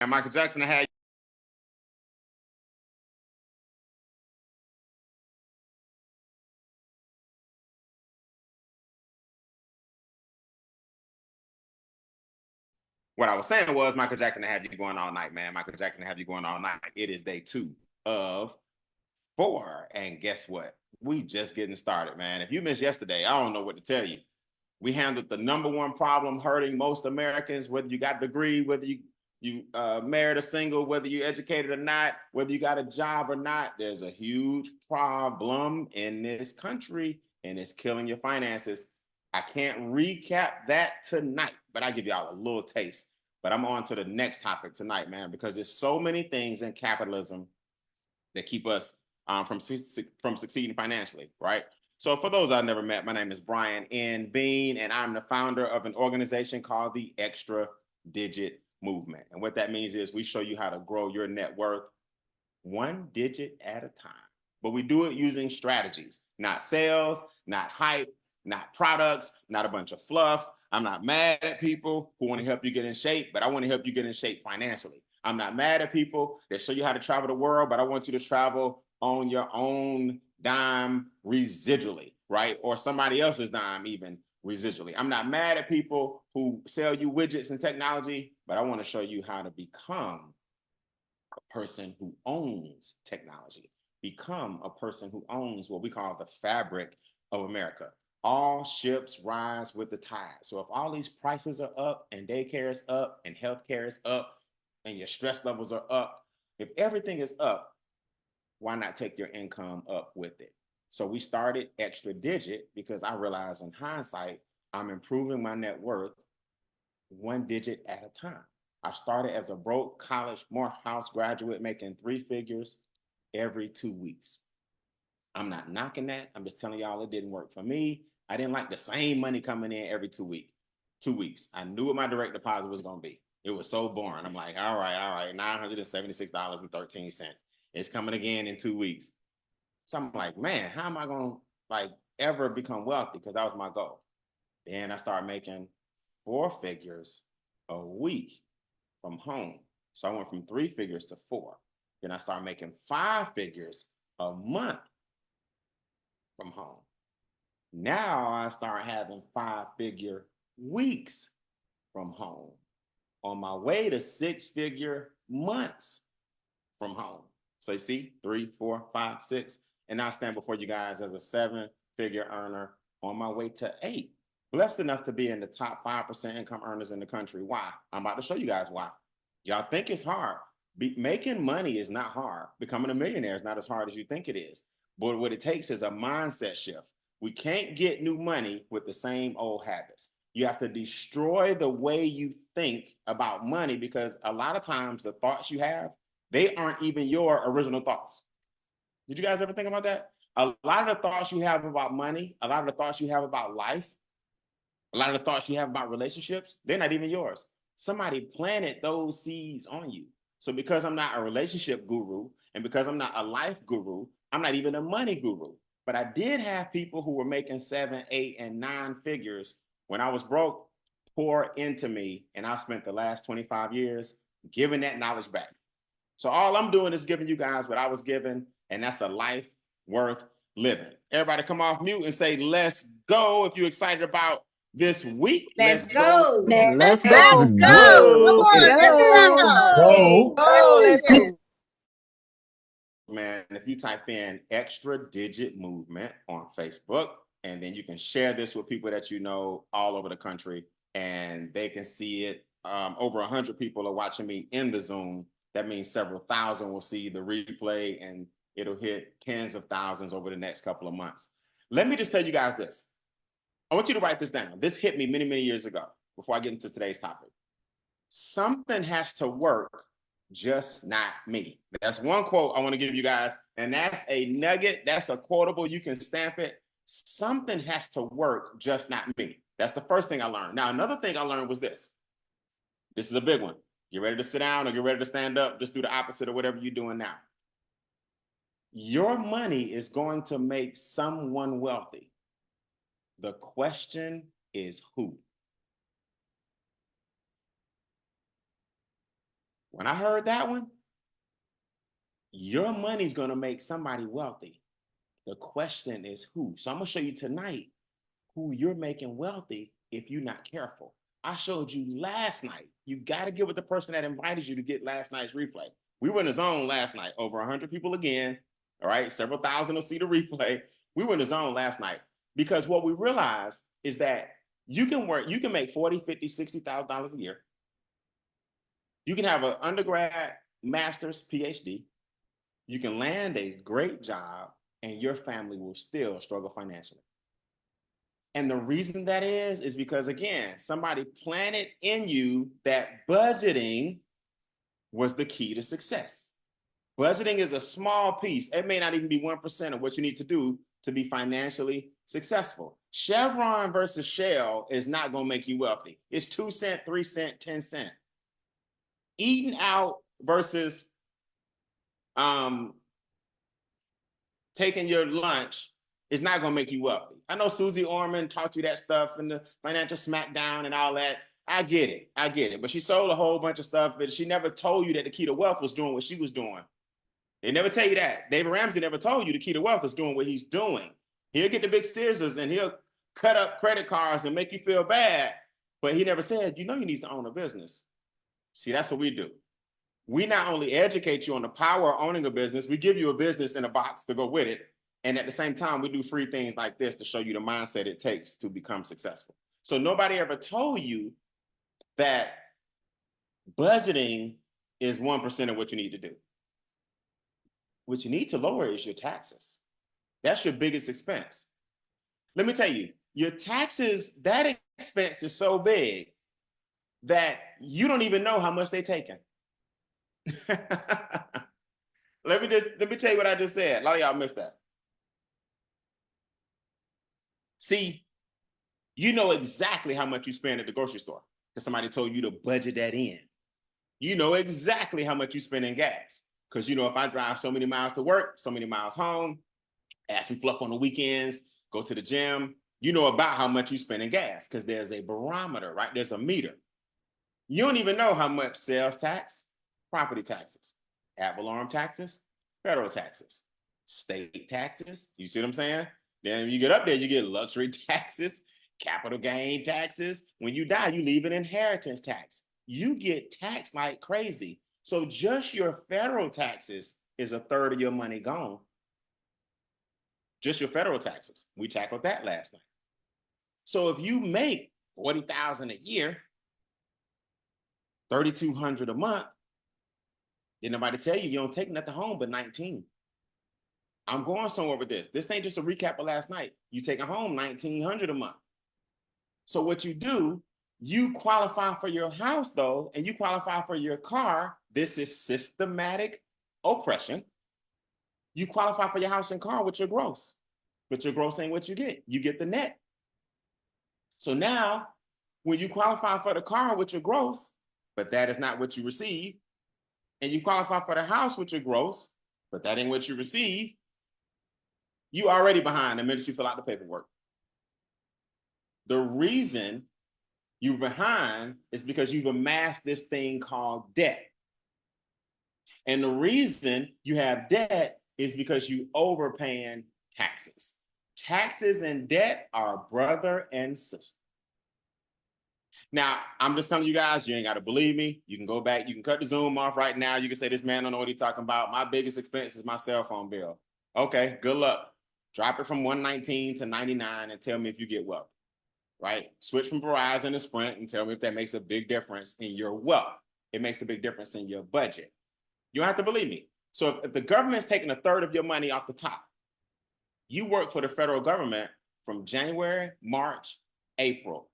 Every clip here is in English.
And Michael Jackson had what I was saying was Michael Jackson have you going all night, man. Michael Jackson have you going all night. It is day 2 of 4. And guess what? We just getting started, man. If you missed yesterday, I don't know what to tell you. We handled the number one problem hurting most Americans, whether you got a degree, whether you married or single, whether you educated or not, whether you got a job or not. There's a huge problem in this country, and it's killing your finances. I can't recap that tonight, but I'll give y'all a little taste. But I'm on to the next topic tonight, man, because there's so many things in capitalism that keep us from succeeding financially, right? So for those I've never met, my name is Brian N. Bean, and I'm the founder of an organization called the Extra Digit Movement. And what that means is we show you how to grow your net worth one digit at a time. But we do it using strategies, not sales, not hype, not products, not a bunch of fluff. I'm not mad at people who want to help you get in shape, but I want to help you get in shape financially. I'm not mad at people that show you how to travel the world, but I want you to travel on your own dime residually, right? Or somebody else's dime even residually. I'm not mad at people who sell you widgets and technology, but I want to show you how to become a person who owns technology, become a person who owns what we call the fabric of America. All ships rise with the tide. So if all these prices are up and daycare is up and healthcare is up and your stress levels are up, if everything is up, why not take your income up with it? So we started Extra Digit because I realized in hindsight, I'm improving my net worth one digit at a time. I started as a broke college Morehouse graduate making 3 figures every 2 weeks. I'm not knocking that. I'm just telling y'all it didn't work for me. I didn't like the same money coming in every 2 weeks. 2 weeks. I knew what my direct deposit was going to be. It was so boring. I'm like, all right, $976.13. It's coming again in 2 weeks. So I'm like, man, how am I going to like ever become wealthy? Because that was my goal. Then I started making 4 figures a week from home. So I went from 3 figures to 4. Then I started making 5 figures a month from home. Now I start having 5 figure weeks from home on my way to 6 figure months from home. So you see, 3, 4, 5, 6. And now I stand before you guys as a 7 figure earner on my way to 8. Blessed enough to be in the top 5% income earners in the country. Why? I'm about to show you guys why. Y'all think it's hard. Making money is not hard. Becoming a millionaire is not as hard as you think it is. But what it takes is a mindset shift. We can't get new money with the same old habits. You have to destroy the way you think about money because a lot of times the thoughts you have, they aren't even your original thoughts. Did you guys ever think about that? A lot of the thoughts you have about money, a lot of the thoughts you have about life, a lot of the thoughts you have about relationships, they're not even yours. Somebody planted those seeds on you. So because I'm not a relationship guru and because I'm not a life guru, I'm not even a money guru. But I did have people who were making 7, 8, and 9 figures when I was broke pour into me. And I spent the last 25 years giving that knowledge back. So all I'm doing is giving you guys what I was given, and that's a life worth living. Everybody come off mute and say, let's go. If you're excited about this week, Let's go. go. Let's Let's go. go. Come Go. on, let's Go. go. Let's go. Man, if you type in Extra Digit Movement on Facebook, and then you can share this with people that you know all over the country, and they can see it. Over 100 people are watching me in the Zoom. That means several thousand will see the replay, and it'll hit tens of thousands over the next couple of months. Let me just tell you guys this. I want you to write this down. This hit me many, many years ago before I get into today's topic. Something has to work, just not me. That's one quote I want to give you guys, and that's a nugget. That's a quotable. You can stamp it. Something has to work, just not me. That's the first thing I learned. Now, another thing I learned was this. This is a big one. Get ready to sit down or get ready to stand up. Just do the opposite of whatever you're doing now. Your money is going to make someone wealthy. The question is who? When I heard that one, your money's going to make somebody wealthy. The question is who. So I'm going to show you tonight who you're making wealthy if you're not careful. I showed you last night. You got to get with the person that invited you to get last night's replay. We were in the zone last night, over 100 people again. All right, several thousand will see the replay. We were in the zone last night because what we realized is that you can make 40, 50, $60,000 a year. You can have an undergrad, master's, PhD. You can land a great job and your family will still struggle financially. And the reason that is because, again, somebody planted in you that budgeting was the key to success. Budgeting is a small piece. It may not even be 1% of what you need to do to be financially successful. Chevron versus Shell is not going to make you wealthy. It's 2 cents, 3 cents, 10 cents. Eating out versus taking your lunch is not going to make you wealthy. I know Susie Orman taught you that stuff in the Financial Smackdown and all that. I get it. But she sold a whole bunch of stuff, but she never told you that the key to wealth was doing what she was doing. They never tell you that. David Ramsey never told you the key to wealth is doing what he's doing. He'll get the big scissors and he'll cut up credit cards and make you feel bad. But he never said, you need to own a business. See, that's what we do. We not only educate you on the power of owning a business, we give you a business in a box to go with it. And at the same time, we do free things like this to show you the mindset it takes to become successful. So nobody ever told you that budgeting is 1% of what you need to do. What you need to lower is your taxes. That's your biggest expense. Let me tell you, your taxes, that expense is so big that you don't even know how much they're taking. Let me tell you what I just said. A lot of y'all missed that. See, you know exactly how much you spend at the grocery store because somebody told you to budget that in. You know exactly how much you spend in gas because if I drive so many miles to work, so many miles home, add some fluff on the weekends, go to the gym, you know about how much you spend in gas because there's a barometer, right? There's a meter. You don't even know how much sales tax, property taxes, ad valorem taxes, federal taxes, state taxes. You see what I'm saying? Then when you get up there, you get luxury taxes, capital gain taxes. When you die, you leave an inheritance tax. You get taxed like crazy. So just your federal taxes is 1/3 of your money gone. Just your federal taxes. We tackled that last night. So if you make $40,000 a year, $3,200 a month, did nobody tell you don't take nothing home but 19? I'm going somewhere with this. This ain't just a recap of last night. You taking home 1,900 a month. So what you do, you qualify for your house though, and you qualify for your car. This is systematic oppression. You qualify for your house and car with your gross, but your gross ain't what you get. You get the net. So now, when you qualify for the car with your gross, but that is not what you receive, and you qualify for the house with your gross, but that ain't what you receive, you already behind the minute you fill out the paperwork. The reason you're behind is because you've amassed this thing called debt. And the reason you have debt is because you overpaying taxes. Taxes and debt are brother and sister. Now, I'm just telling you guys, you ain't got to believe me. You can go back, you can cut the Zoom off right now. You can say, this man don't know what he's talking about. My biggest expense is my cell phone bill. Okay, good luck. Drop it from 119 to 99 and tell me if you get wealth, right? Switch from Verizon to Sprint and tell me if that makes a big difference in your wealth. It makes a big difference in your budget. You don't have to believe me. So if the government's taking 1/3 of your money off the top, you work for the federal government from January, March, April.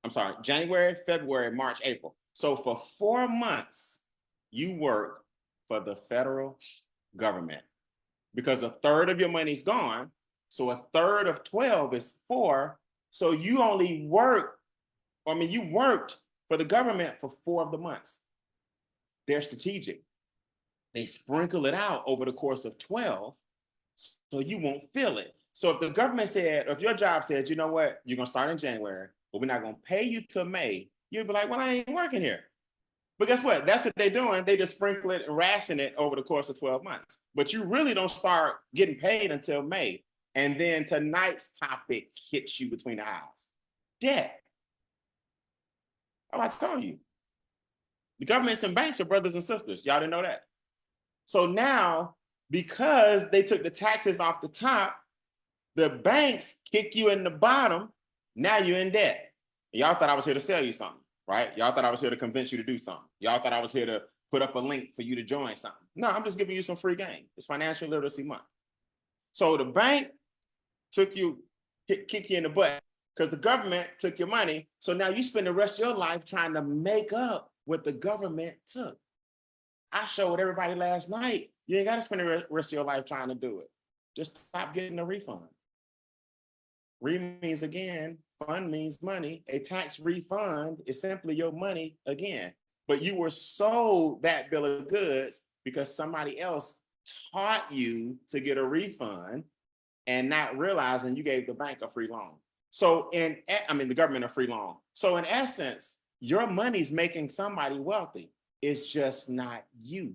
I'm sorry, January, February, March, April. So for 4 months, you work for the federal government because 1/3 of your money's gone. So 1/3 of 12 is 4. So you only work, you worked for the government for 4 of the months. They're strategic. They sprinkle it out over the course of 12 so you won't feel it. So if the government said, or if your job says, you know what, you're going to start in January, but we're not going to pay you till May, you'll be like, well, I ain't working here. But guess what? That's what they're doing. They just sprinkle it and ration it over the course of 12 months. But you really don't start getting paid until May. And then tonight's topic hits you between the eyes. Debt. Oh, I told you. The governments and banks are brothers and sisters. Y'all didn't know that. So now, because they took the taxes off the top, the banks kick you in the bottom. Now you're in debt. Y'all thought I was here to sell you something, right? Y'all thought I was here to convince you to do something. Y'all thought I was here to put up a link for you to join something. No, I'm just giving you some free game. It's Financial Literacy Month. So the bank took you, kick you in the butt because the government took your money. So now you spend the rest of your life trying to make up what the government took. I showed everybody last night, you ain't got to spend the rest of your life trying to do it. Just stop getting a refund. Re means again, fund means money. A tax refund is simply your money again. But you were sold that bill of goods because somebody else taught you to get a refund and not realizing you gave the bank a free loan. So the government a free loan. So in essence, your money's making somebody wealthy. It's just not you.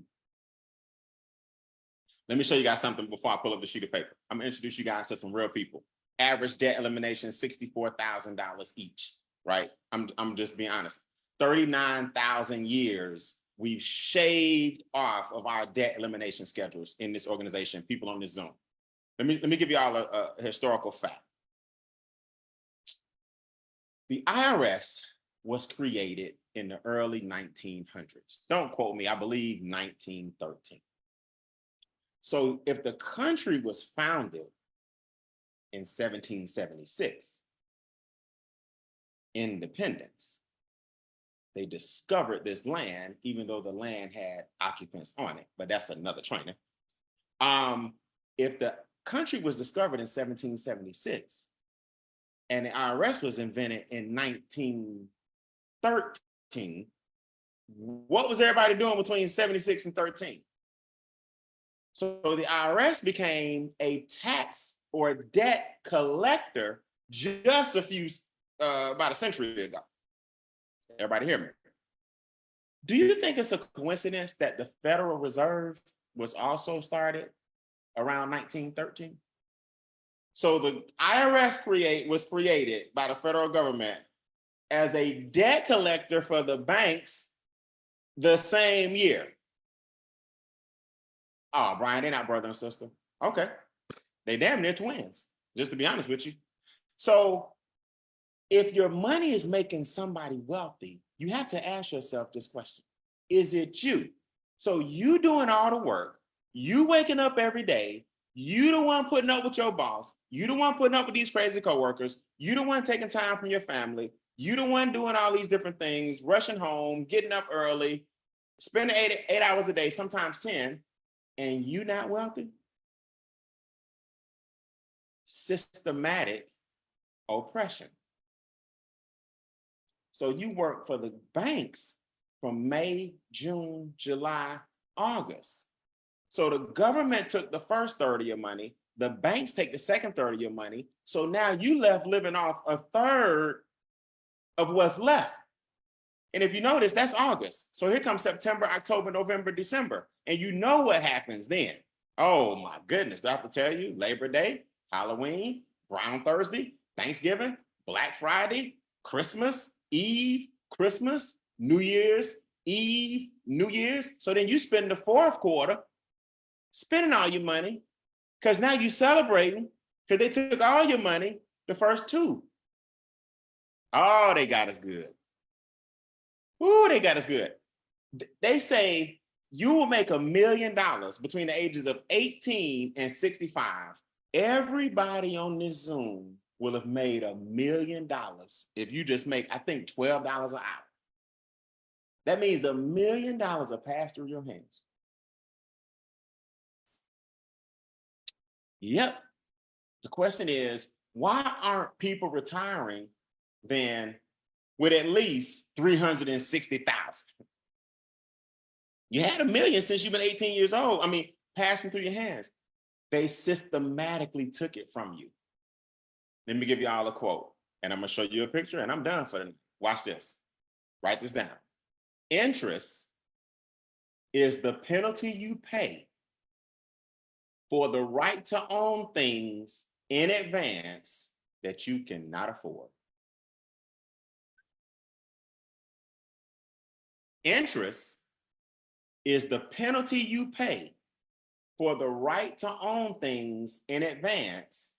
Let me show you guys something before I pull up the sheet of paper. I'm gonna introduce you guys to some real people. Average debt elimination, $64,000 each, right? I'm just being honest. 39,000 years we've shaved off of our debt elimination schedules in this organization, people on this Zoom. Let me give you all a historical fact. The IRS was created in the early 1900s. Don't quote me, I believe 1913. So if the country was founded in 1776, independence, they discovered this land, even though the land had occupants on it, but that's another training. If the country was discovered in 1776 and the IRS was invented in 1913, what was everybody doing between 76 and 13? So the IRS became a tax or debt collector just about a century ago. Everybody hear me? Do you think it's a coincidence that the Federal Reserve was also started around 1913? So the IRS was created by the federal government as a debt collector for the banks the same year. Oh, Brian, they're not brother and sister. Okay. They damn near twins, just to be honest with you. So if your money is making somebody wealthy, you have to ask yourself this question. Is it you? So you doing all the work, you waking up every day, you the one putting up with your boss, you the one putting up with these crazy coworkers, you the one taking time from your family, you the one doing all these different things, rushing home, getting up early, spending eight hours a day, sometimes 10, and you not wealthy? Systematic oppression. So you work for the banks from May, June, July, August. So the government took the first third of your money, the banks take the second third of your money. So now you left living off a third of what's left. And if you notice, that's August. So here comes September, October, November, December. And you know what happens then. Oh my goodness, do I have to tell you? Labor Day, Halloween, Brown Thursday, Thanksgiving, Black Friday, Christmas Eve, Christmas, New Year's Eve, New Year's. So then you spend the fourth quarter spending all your money because now you're celebrating because they took all your money the first two. Oh, they got us good. Ooh, they got us good. They say you will make $1 million between the ages of 18 and 65. Everybody on this Zoom will have made $1 million if you just make, I think, $12 an hour. That means $1 million will pass through your hands. Yep. The question is, why aren't people retiring then with at least 360,000? You had $1 million since you've been 18 years old. I mean, passing through your hands. They systematically took it from you. Let me give you all a quote, and I'm gonna show you a picture, and I'm done for the night. Watch this. Write this down. Interest is the penalty you pay for the right to own things in advance that you cannot afford. Interest is the penalty you pay for the right to own things in advance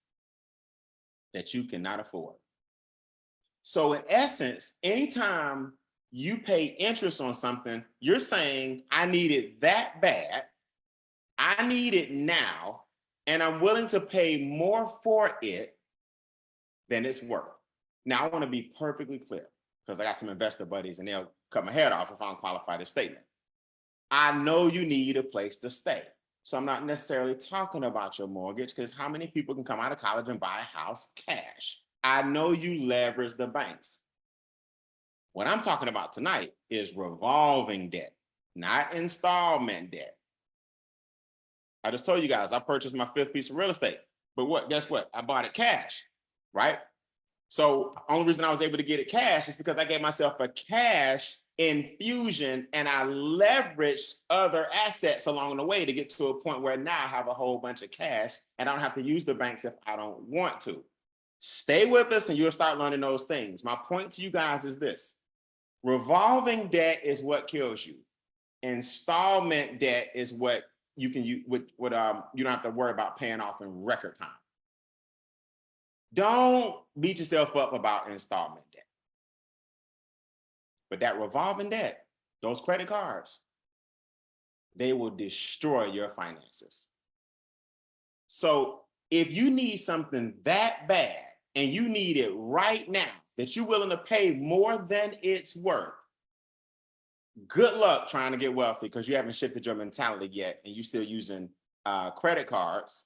that you cannot afford. So in essence, anytime you pay interest on something, you're saying, I need it that bad, I need it now, and I'm willing to pay more for it than it's worth. Now, I want to be perfectly clear, because I got some investor buddies and they'll cut my head off if I don't qualify this statement. I know you need a place to stay. So I'm not necessarily talking about your mortgage, because how many people can come out of college and buy a house cash? I know you leverage the banks. What I'm talking about tonight is revolving debt, not installment debt. I just told you guys, I purchased my 5th piece of real estate, but guess what? I bought it cash, right? So only reason I was able to get it cash is because I gave myself a cash infusion and I leveraged other assets along the way to get to a point where now I have a whole bunch of cash and I don't have to use the banks if I don't want to. Stay with us and you'll start learning those things. My point to you guys is this: revolving debt is what kills you. Installment debt is what you can use you don't have to worry about paying off in record time. Don't beat yourself up about installment debt. But that revolving debt, those credit cards, they will destroy your finances. So if you need something that bad and you need it right now, that you're willing to pay more than it's worth, good luck trying to get wealthy, because you haven't shifted your mentality yet and you're still using credit cards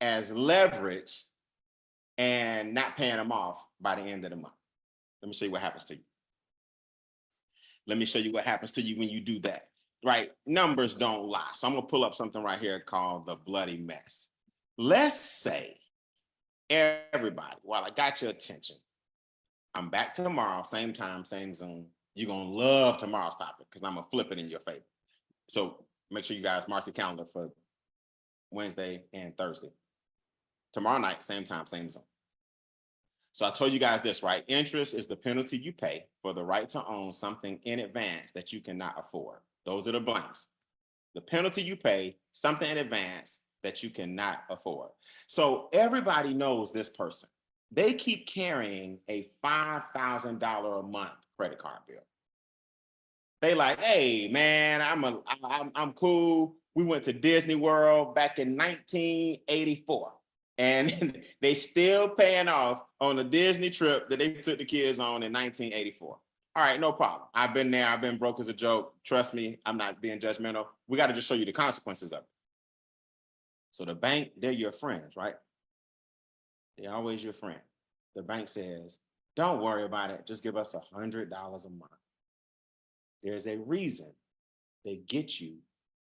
as leverage and not paying them off by the end of the month. Let me show you what happens to you. Let me show you what happens to you when you do that, right? Numbers don't lie. So I'm gonna pull up something right here called the bloody mess. Let's say, everybody, while I got your attention, I'm back tomorrow, same time, same Zoom. You're gonna love tomorrow's topic because I'm gonna flip it in your favor. So make sure you guys mark your calendar for Wednesday and Thursday. Tomorrow night, same time, same Zoom. So I told you guys this, right? Interest is the penalty you pay for the right to own something in advance that you cannot afford. Those are the blanks. The penalty you pay, something in advance that you cannot afford. So everybody knows this person. They keep carrying a $5,000 a month credit card bill. They like, hey man, I'm cool. We went to Disney World back in 1984. And they still paying off on the Disney trip that they took the kids on in 1984. All right, no problem. I've been there. I've been broke as a joke. Trust me, I'm not being judgmental. We got to just show you the consequences of it. So the bank, they're your friends, right? They're always your friend. The bank says, don't worry about it. Just give us $100 a month. There's a reason they get you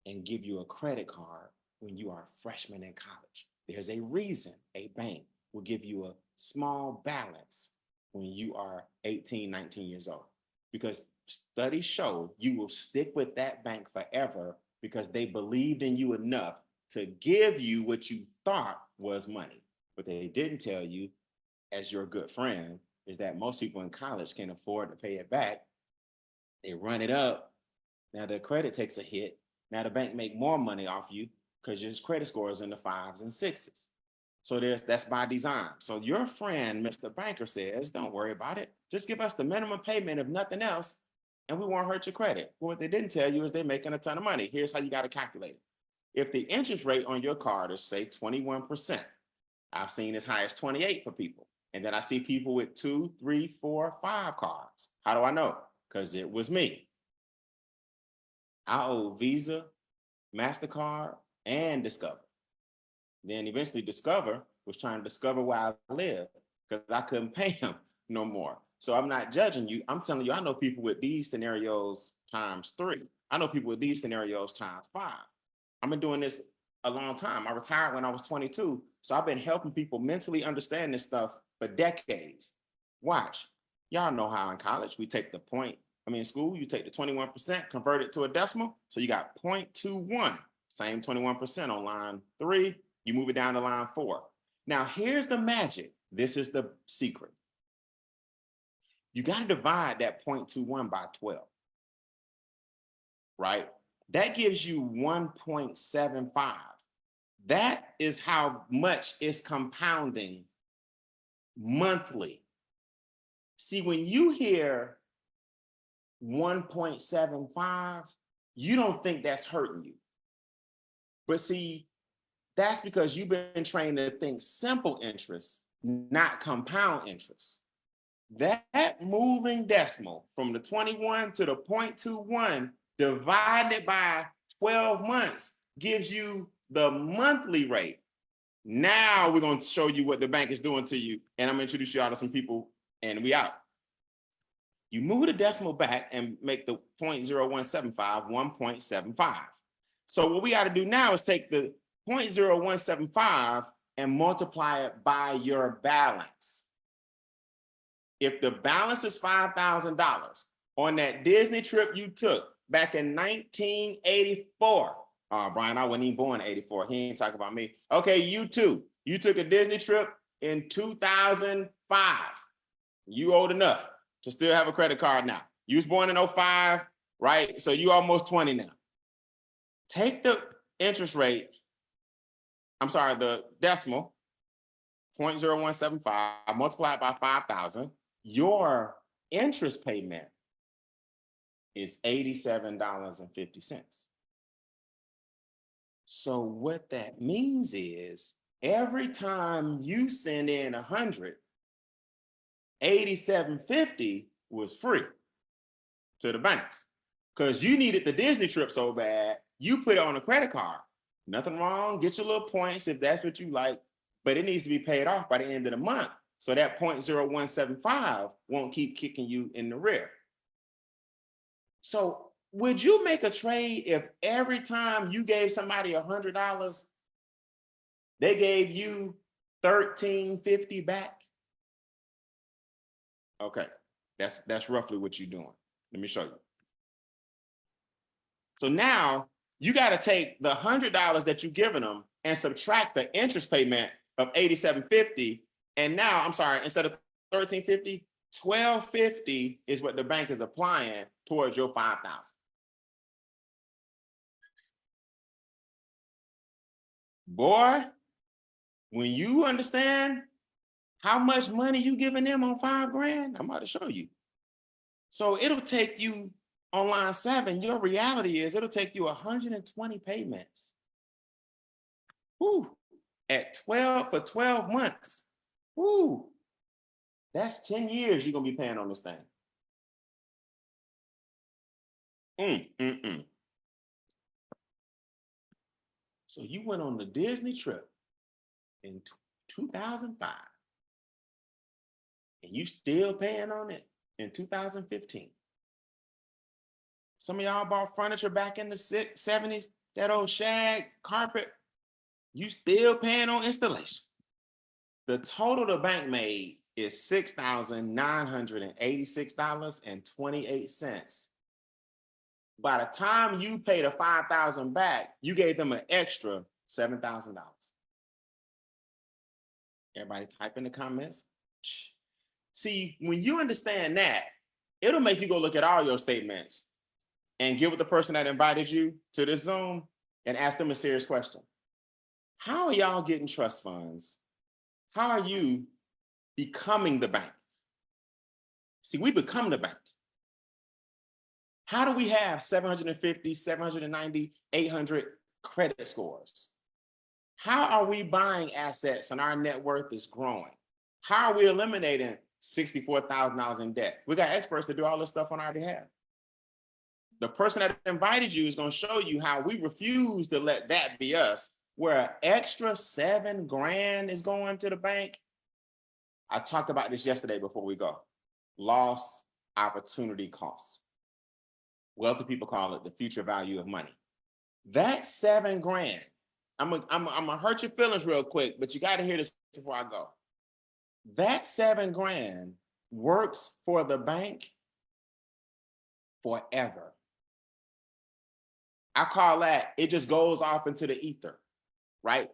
and give you a credit card when you are a freshman in college. There's a reason a bank will give you a small balance when you are 18, 19 years old, because studies show you will stick with that bank forever because they believed in you enough to give you what you thought was money. What they didn't tell you, as your good friend, is that most people in college can't afford to pay it back. They run it up. Now their credit takes a hit. Now the bank make more money off you because your credit score is in the 5s and 6s. So that's by design. So your friend, Mr. Banker, says, don't worry about it. Just give us the minimum payment, if nothing else, and we won't hurt your credit. But what they didn't tell you is they're making a ton of money. Here's how you got to calculate it. If the interest rate on your card is, say, 21%, I've seen as high as 28 for people. And then I see people with 2, 3, 4, 5 cards. How do I know? Because it was me. I owe Visa, MasterCard, and Discover. Then eventually Discover was trying to discover where I live because I couldn't pay him no more. So I'm not judging you. I'm telling you, I know people with these scenarios times 3. I know people with these scenarios times 5. I've been doing this a long time. I retired when I was 22. So I've been helping people mentally understand this stuff for decades. Watch. Y'all know how in college we take the point school, you take the 21%, convert it to a decimal. So you got 0.21, same 21% on line 3. You move it down to line 4. Now, here's the magic. This is the secret. You got to divide that 0.21 by 12, right? That gives you 1.75. That is how much it's compounding monthly. See, when you hear 1.75, you don't think that's hurting you. But see, that's because you've been trained to think simple interest, not compound interest. That moving decimal from the 21 to the 0.21 divided by 12 months gives you the monthly rate. Now we're going to show you what the bank is doing to you, and I'm going to introduce you all to some people, and we out. You move the decimal back and make the 0.0175 1.75. So what we got to do now is take the 0.0175 and multiply it by your balance. If the balance is $5,000 on that Disney trip you took back in 1984, Brian, I wasn't even born in 84. He ain't talking about me. Okay, you too. You took a Disney trip in 2005. You old enough to still have a credit card now. You was born in 05, right? So you almost 20 now. Take the interest rate, the decimal, 0.0175, multiply it by 5,000. Your interest payment is $87.50. So what that means is every time you send in 100, $87.50 was free to the banks because you needed the Disney trip so bad, you put it on a credit card. Nothing wrong, get your little points if that's what you like, but it needs to be paid off by the end of the month. So that 0.0175 won't keep kicking you in the rear. So would you make a trade if every time you gave somebody $100, they gave you $13.50 back? Okay, that's roughly what you're doing. Let me show you. So now you got to take the $100 that you've given them and subtract the interest payment of $87.50. And now, instead of $13.50, $12.50 is what the bank is applying towards your $5,000. Boy, when you understand how much money you giving them on $5,000, I'm about to show you. So it'll take you on line 7, your reality is it'll take you 120 payments. Woo, at 12 for 12 months. Woo, that's 10 years you're gonna be paying on this thing. So you went on the Disney trip in 2005 and you still paying on it in 2015. Some of y'all bought furniture back in the 70s, that old shag carpet, you still paying on installation. The total the bank made is $6,986.28. By the time you pay the $5,000 back, you gave them an extra $7,000. Everybody type in the comments. See, when you understand that, it'll make you go look at all your statements and get with the person that invited you to this Zoom and ask them a serious question. How are y'all getting trust funds? How are you becoming the bank? See, we become the bank. How do we have 750, 790, 800 credit scores? How are we buying assets and our net worth is growing? How are we eliminating $64,000 in debt? We got experts to do all this stuff on our behalf. The person that invited you is going to show you how we refuse to let that be us, where an extra $7,000 is going to the bank. I talked about this yesterday before we go. Lost opportunity cost. Wealthy people call it the future value of money. That $7,000, I'm gonna hurt your feelings real quick, but you got to hear this before I go. That $7,000 works for the bank forever. I call that, it just goes off into the ether, right?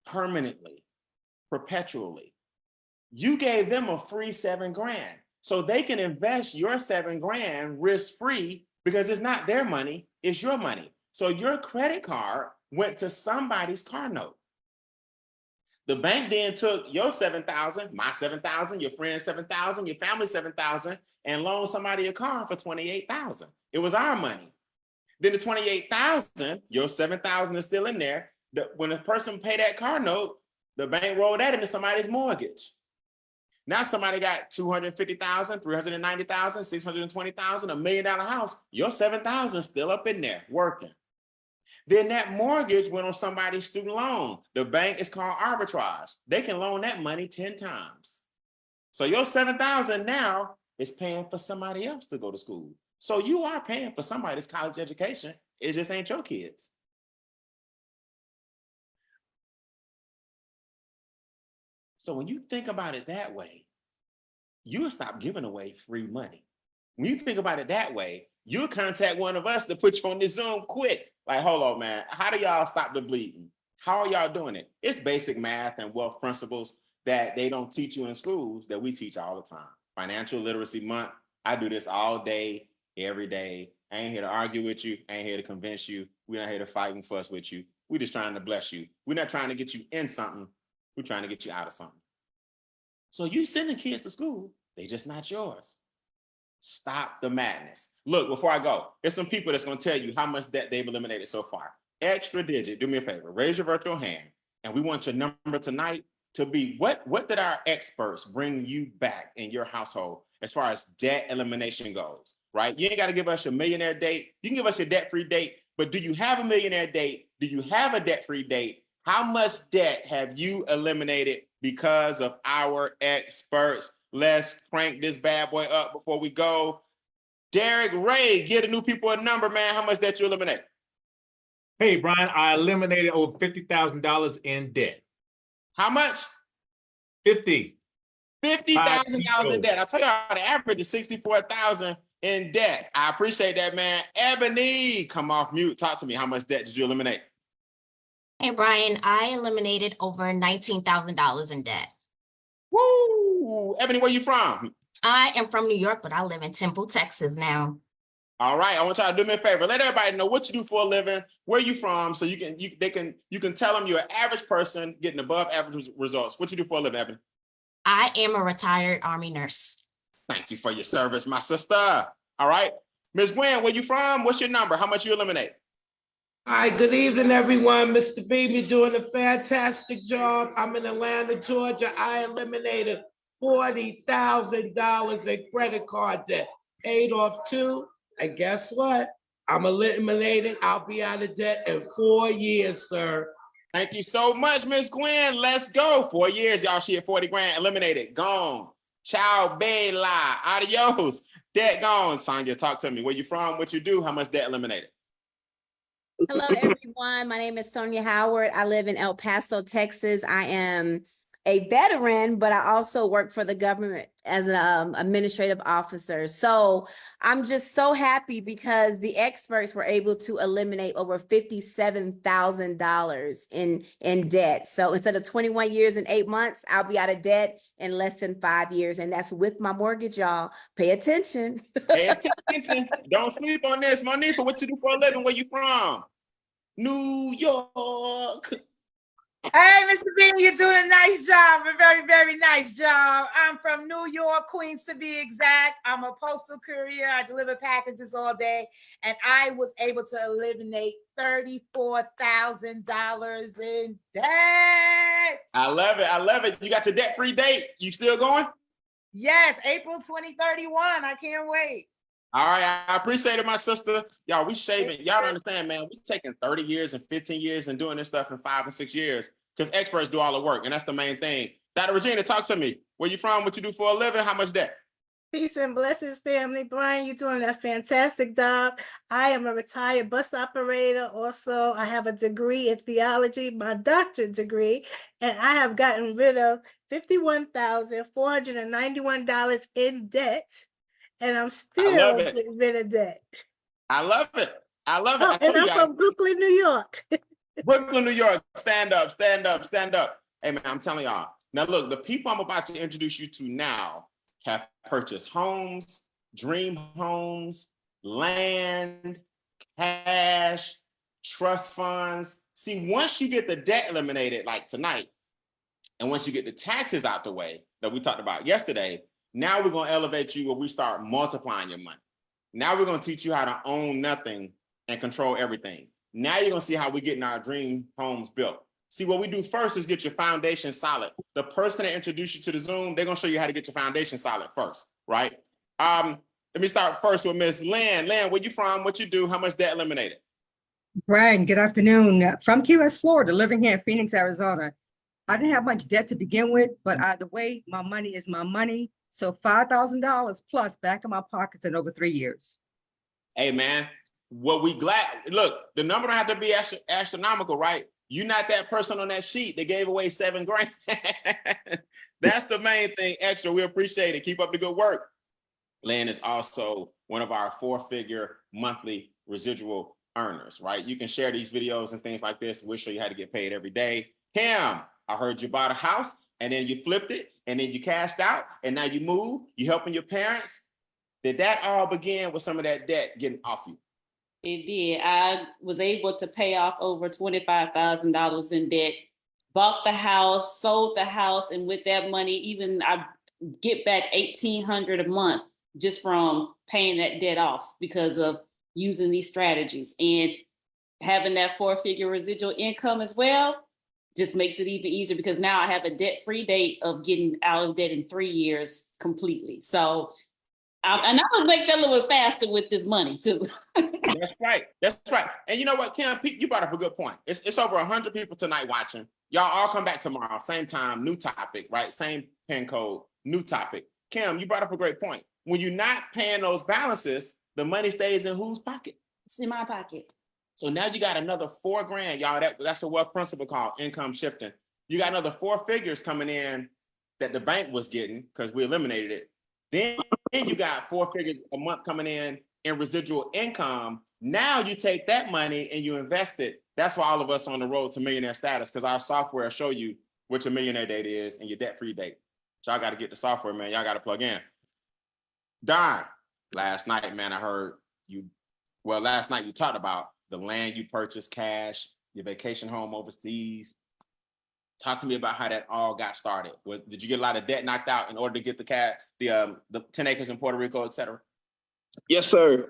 Permanently, perpetually. You gave them a free $7,000. So they can invest your $7,000 risk-free because it's not their money, it's your money. So your credit card went to somebody's car note. The bank then took your 7,000, my 7,000, your friend's 7,000, your family 7,000, and loaned somebody a car for 28,000. It was our money. Then the 28,000, your 7,000 is still in there. When a person paid that car note, the bank rolled that into somebody's mortgage. Now somebody got 250,000, 390,000, 620,000, $1 million house. Your 7,000 still up in there working. Then that mortgage went on somebody's student loan. The bank is called arbitrage. They can loan that money 10 times. So your 7,000 now is paying for somebody else to go to school. So you are paying for somebody's college education. It just ain't your kids. So when you think about it that way, you'll stop giving away free money. When you think about it that way, you'll contact one of us to put you on this Zoom quick. Like, hold on, man. How do y'all stop the bleeding? How are y'all doing it? It's basic math and wealth principles that they don't teach you in schools that we teach all the time. Financial Literacy Month. I do this all day, every day. I ain't here to argue with you. I ain't here to convince you. We're not here to fight and fuss with you. We're just trying to bless you. We're not trying to get you in something. We're trying to get you out of something. So you sending kids to school, they just not yours. Stop the madness. Look, before I go, there's some people that's going to tell you how much debt they've eliminated so far. Extra digit, do me a favor, raise your virtual hand, and we want your number tonight to be what did our experts bring you back in your household as far as debt elimination goes, right? You ain't got to give us your millionaire date. You can give us your debt-free date, but do you have a millionaire date? Do you have a debt-free date? How much debt have you eliminated because of our experts? Let's crank this bad boy up before we go. Derek Ray, give the new people a number, man. How much debt you eliminate? Hey, Brian, I eliminated over $50,000 in debt. How much? 50. $50,000 in debt. I tell y'all, the average is 64,000 in debt. I appreciate that, man. Ebony, come off mute. Talk to me. How much debt did you eliminate? Hey, Brian, I eliminated over $19,000 in debt. Woo! Ebony, where you from? I am from New York, but I live in Temple, Texas now. All right, I want y'all to do me a favor. Let everybody know what you do for a living, where you from, so you can tell them you're an average person getting above average results. What you do for a living, Ebony? I am a retired Army nurse. Thank you for your service, my sister. All right, Ms. Gwen, where you from? What's your number? How much you eliminate? Hi, good evening, everyone. Mr. Beam, you're doing a fantastic job. I'm in Atlanta, Georgia. I eliminated $40,000 in credit card debt, paid off 2, and guess what? I'm eliminating. I'll be out of debt in 4 years, sir. Thank you so much, Ms. Gwen. Let's go. 4 years, y'all. She had 40 grand eliminated. Gone. Ciao, bella. Adios. Debt gone. Sonia, talk to me. Where you from? What you do? How much debt eliminated? Hello, everyone. My name is Sonia Howard. I live in El Paso, Texas. I am a veteran, but I also work for the government as an administrative officer. So I'm just so happy because the experts were able to eliminate over $57,000 in debt. So instead of 21 years and 8 months, I'll be out of debt in less than 5 years. And that's with my mortgage, y'all. Pay attention. Pay attention. Don't sleep on this. Monifa, what you do for a living? Where you from? New York. Hey, Mr. Bean, you're doing a nice job, a very, very nice job. I'm from New York, Queens to be exact. I'm a postal courier. I deliver packages all day, and I was able to eliminate $34,000 in debt. I love it. I love it. You got your debt-free date. You still going? Yes, April 2031. I can't wait. All right, I appreciate it, my sister. Y'all, we shaving. Y'all don't understand, man. We taking 30 years and 15 years and doing this stuff in 5 and 6 years because experts do all the work, and that's the main thing. Dr. Regina, talk to me. Where you from? What you do for a living? How much debt? Peace and blessings, family. Brian, you're doing a fantastic job. I am a retired bus operator. Also, I have a degree in theology, my doctorate degree, and I have gotten rid of $51,491 in debt. and I'm love still it. getting rid of debt. I love it. I love it. Oh, I told and I'm you, from Brooklyn, New York. Brooklyn, New York. Stand up, stand up, stand up. Hey, man, I'm telling y'all. Now, look, the people I'm about to introduce you to now have purchased homes, dream homes, land, cash, trust funds. See, once you get the debt eliminated, like tonight, and once you get the taxes out the way that we talked about yesterday, now we're going to elevate you where we start multiplying your money. Now we're going to teach you how to own nothing and control everything. Now you're going to see how we're getting our dream homes built. See, what we do first is get your foundation solid. The person that introduced you to the Zoom, they're going to show you how to get your foundation solid first, right? Let me start first with Miss Lynn. Lynn, where you from? What you do? How much debt eliminated? Brian, good afternoon. From Key West, Florida, living here in Phoenix, Arizona. I didn't have much debt to begin with, but either way, my money is my money. So $5,000 plus back in my pockets in over 3 years. Hey, man, what we glad, look, the number don't have to be astronomical, right? You're not that person on that sheet that gave away $7 grand. That's the main thing extra. We appreciate it. Keep up the good work. Lynn is also one of our 4-figure monthly residual earners, right? You can share these videos and things like this. We'll show you how to get paid every day. Kim, I heard you bought a house and then you flipped it and then you cashed out and now you move, you helping your parents. Did that all begin with some of that debt getting off you? It did. I was able to pay off over $25,000 in debt, bought the house, sold the house, and with that money, even I get back $1,800 a month just from paying that debt off because of using these strategies. And having that 4-figure residual income as well just makes it even easier because now I have a debt-free date of getting out of debt in 3 years completely. So and I would make that a little bit faster with this money too. That's right. That's right. And you know what, Kim, you brought up a good point. It's over 100 people tonight watching. Y'all all come back tomorrow, same time, new topic, right? Same pin code, new topic. Kim, you brought up a great point. When you're not paying those balances, the money stays in whose pocket? It's in my pocket. So now you got another $4 grand, y'all. That's a wealth principle called income shifting. You got another 4 figures coming in that the bank was getting because we eliminated it. Then you got 4 figures a month coming in residual income. Now you take that money and you invest it. That's why all of us on the road to millionaire status, because our software will show you what your millionaire date is and your debt-free date. So y'all got to get the software, man. Y'all got to plug in. Don, last night, man, I heard you, well, last night you talked about the land you purchased, cash, your vacation home overseas. Talk to me about how that all got started. Did you get a lot of debt knocked out in order to get the 10 acres in Puerto Rico, et cetera? Yes, sir.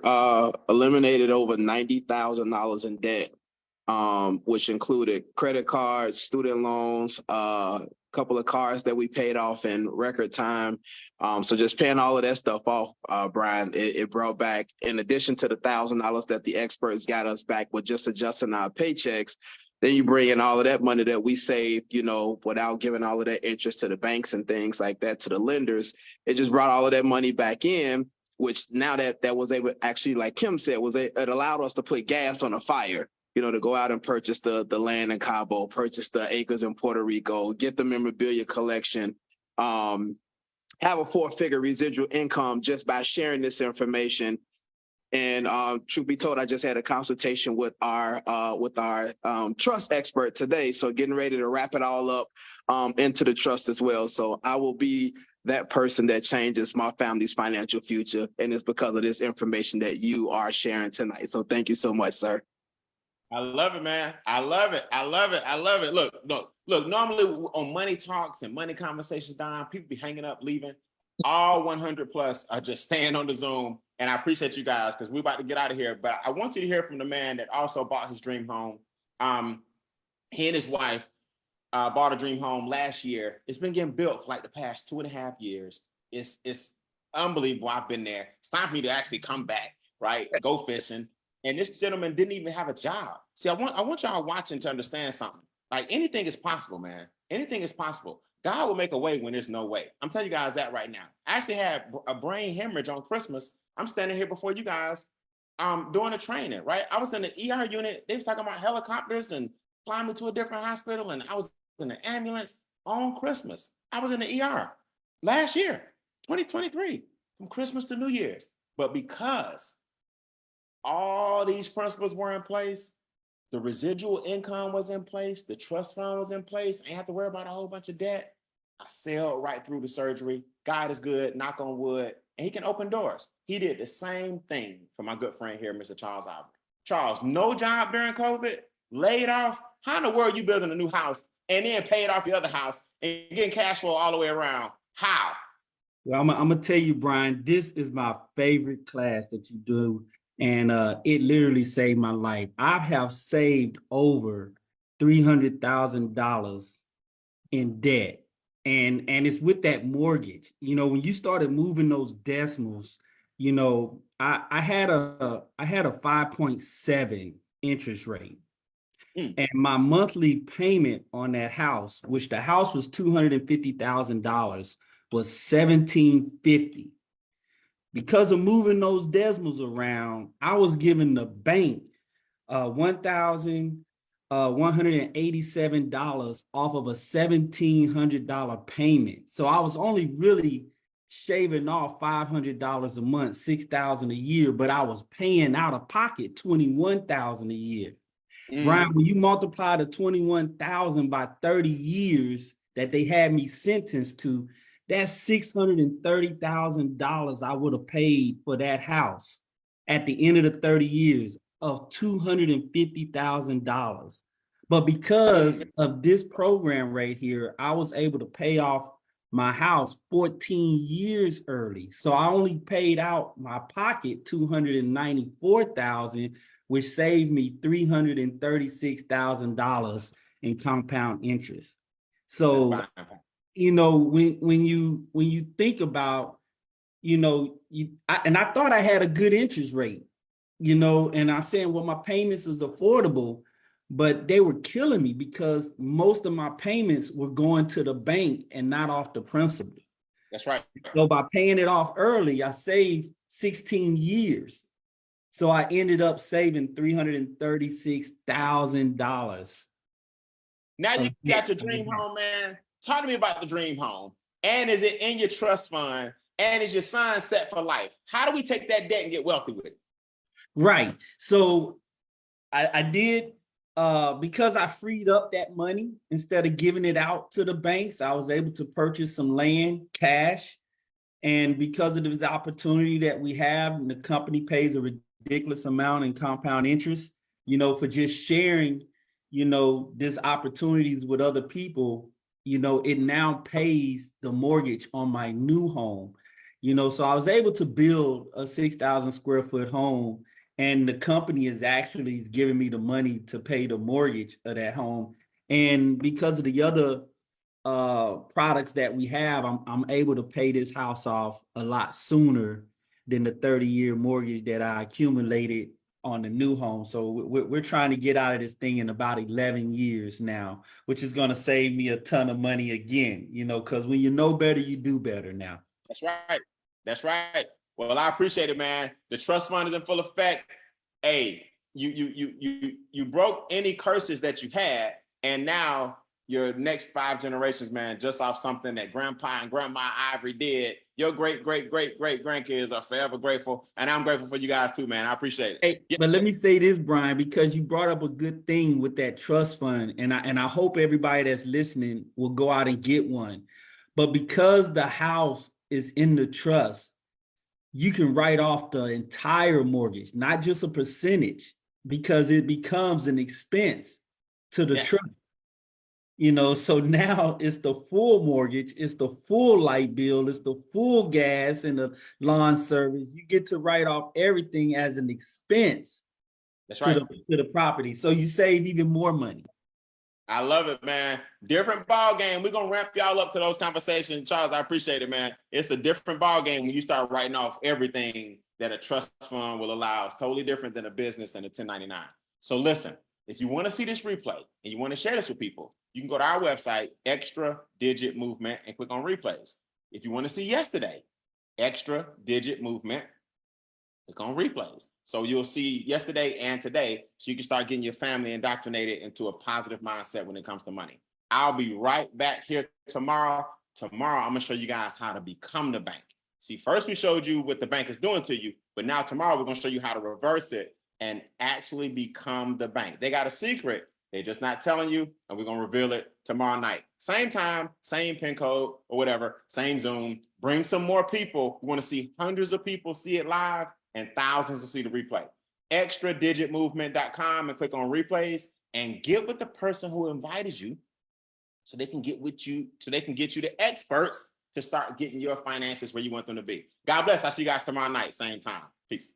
Eliminated over $90,000 in debt, which included credit cards, student loans, a couple of cars that we paid off in record time. So just paying all of that stuff off, Brian, it brought back, in addition to the $1,000 that the experts got us back with just adjusting our paychecks, then you bring in all of that money that we saved, without giving all of that interest to the banks and things like that, to the lenders. It just brought all of that money back in, which now that was able, actually, like Kim said, it allowed us to put gas on a fire, to go out and purchase the land in Cabo, purchase the acres in Puerto Rico, get the memorabilia collection, have a 4-figure residual income just by sharing this information. And truth be told, I just had a consultation with our trust expert today. So getting ready to wrap it all up into the trust as well. So I will be that person that changes my family's financial future. And it's because of this information that you are sharing tonight. So thank you so much, sir. I love it, man. I love it. I love it. I love it. Look, normally on money talks and money conversations, Don, people be hanging up, leaving. All 100 plus are just staying on the Zoom. And I appreciate you guys because we're about to get out of here. But I want you to hear from the man that also bought his dream home. He and his wife bought a dream home last year. It's been getting built for like the past 2.5 years. It's unbelievable. I've been there. It's time for me to actually come back, right? Go fishing. And this gentleman didn't even have a job. See, I want y'all watching to understand something. Like anything is possible, man. Anything is possible. God will make a way when there's no way. I'm telling you guys that right now. I actually had a brain hemorrhage on Christmas. I'm standing here before you guys doing a training, right? I was in the ER unit. They was talking about helicopters and flying me to a different hospital. And I was in the ambulance on Christmas. I was in the ER last year, 2023. from Christmas to New Year's. But because all these principles were in place, the residual income was in place, the trust fund was in place, I didn't have to worry about a whole bunch of debt. I sailed right through the surgery. God is good, knock on wood, and he can open doors. He did the same thing for my good friend here, Mr. Charles Albert. Charles, no job during COVID, laid off. How in the world you building a new house and then paid off your other house and getting cash flow all the way around? How? Well, I'm gonna tell you, Brian, this is my favorite class that you do. And it literally saved my life. I have saved over $300,000 in debt. And it's with that mortgage. You know, when you started moving those decimals, you know, I had a 5.7 interest rate. And my monthly payment on that house, which the house was $250,000, was $1,750. Because of moving those decimals around, I was giving the bank $1,187 off of a $1,700 payment. So I was only really shaving off $500 a month, $6,000 a year, but I was paying out of pocket $21,000 a year. Brian, when you multiply the $21,000 by 30 years that they had me sentenced to, that's $630,000 I would have paid for that house at the end of the 30 years of $250,000. But because of this program right here, I was able to pay off my house 14 years early. So I only paid out my pocket $294,000, which saved me $336,000 in compound interest. So you know, when you think about, you know, I thought I had a good interest rate, you know, and I'm saying, well, my payments is affordable, but they were killing me because most of my payments were going to the bank and not off the principal. That's right. So by paying it off early, I saved 16 years. So I ended up saving $336,000. Now you got your dream home, man. Talk to me about the dream home. And is it in your trust fund? And is your son set for life? How do we take that debt and get wealthy with it? Right. So I did, because I freed up that money, instead of giving it out to the banks, I was able to purchase some land, cash. And because of this opportunity that we have, and the company pays a ridiculous amount in compound interest, you know, for just sharing, you know, this opportunities with other people, you know, it now pays the mortgage on my new home. You know, so I was able to build a 6,000 square foot home, and the company is actually giving me the money to pay the mortgage of that home. And because of the other products that we have, I'm able to pay this house off a lot sooner than the 30-year mortgage that I accumulated on the new home. So we're trying to get out of this thing in about 11 years now, which is going to save me a ton of money again, you know, because when you know better, you do better now. That's right. That's right. Well, I appreciate it, man. The trust fund is in full effect. Hey, you broke any curses that you had, and now your next 5 generations, man, just off something that Grandpa and Grandma Ivory did, your great grandkids are forever grateful. And I'm grateful for you guys too, man. I appreciate it. Hey, but let me say this, Brian, because you brought up a good thing with that trust fund. And I hope everybody that's listening will go out and get one. But because the house is in the trust, you can write off the entire mortgage, not just a percentage, because it becomes an expense to the trust. You know, so now it's the full mortgage, it's the full light bill, it's the full gas and the lawn service. You get to write off everything as an expense. That's right. To the property. So you save even more money. I love it, man. Different ball game. We're gonna ramp y'all up to those conversations. Charles, I appreciate it, man. It's a different ball game when you start writing off everything that a trust fund will allow. It's totally different than a business and a 1099. So listen, if you want to see this replay and you want to share this with people, you can go to our website, Extra Digit Movement, and click on replays. If you want to see yesterday, Extra Digit Movement, click on replays. So you'll see yesterday and today, so you can start getting your family indoctrinated into a positive mindset when it comes to money. I'll be right back here tomorrow. Tomorrow, I'm gonna show you guys how to become the bank. See, first we showed you what the bank is doing to you, but now tomorrow we're gonna show you how to reverse it and actually become the bank. They got a secret. They're just not telling you, and we're gonna reveal it tomorrow night. Same time, same pin code or whatever, same Zoom. Bring some more people. We wanna see hundreds of people see it live and thousands to see the replay. extradigitmovement.com and click on replays and get with the person who invited you so they can get with you, so they can get you the experts to start getting your finances where you want them to be. God bless. I'll see you guys tomorrow night, same time. Peace.